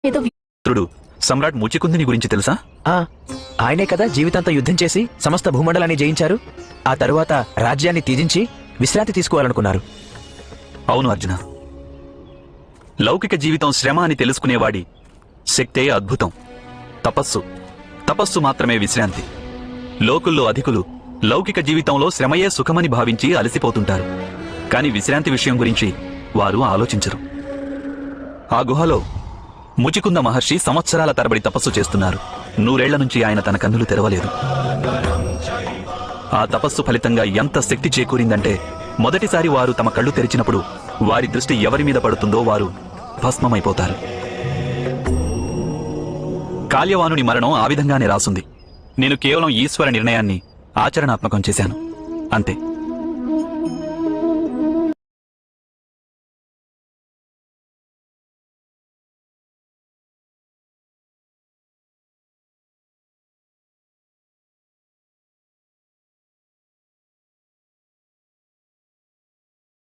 ఏదో త్రుడు సమ్రాట్ ముచికుందిని గురించి తెలుసా? ఆయనే కదా జీవితాంతం యుద్ధం చేసి సమస్త భూమండలాన్ని జయించారు. ఆ తరువాత రాజ్యాన్ని త్యజించి విశ్రాంతి తీసుకోవాలనుకున్నారు. అవును అర్జున, లౌకిక జీవితం శ్రమ అని తెలుసుకునేవాడి శక్తే అద్భుతం. తపస్సు మాత్రమే విశ్రాంతి. లోకుల్లో అధికులు లౌకిక జీవితంలో శ్రమయే సుఖమని భావించి అలసిపోతుంటారు. కాని విశ్రాంతి విషయం గురించి వారు ఆలోచించరు. ఆ గుహలో ముచికుంద మహర్షి సంవత్సరాల తరబడి తపస్సు చేస్తున్నారు. 100 ఏళ్ల నుంచి ఆయన తన కన్నులు తెరవలేదు. ఆ తపస్సు ఫలితంగా ఎంత శక్తి చేకూరిందంటే మొదటిసారి వారు తమ కళ్ళు తెరిచినప్పుడు వారి దృష్టి ఎవరి మీద పడుతుందో వారు భస్మమైపోతారు. కాల్యవానుని మరణం ఆ విధంగానే రాసుంది. నేను కేవలం ఈశ్వర నిర్ణయాన్ని ఆచరణాత్మకం చేశాను, అంతే.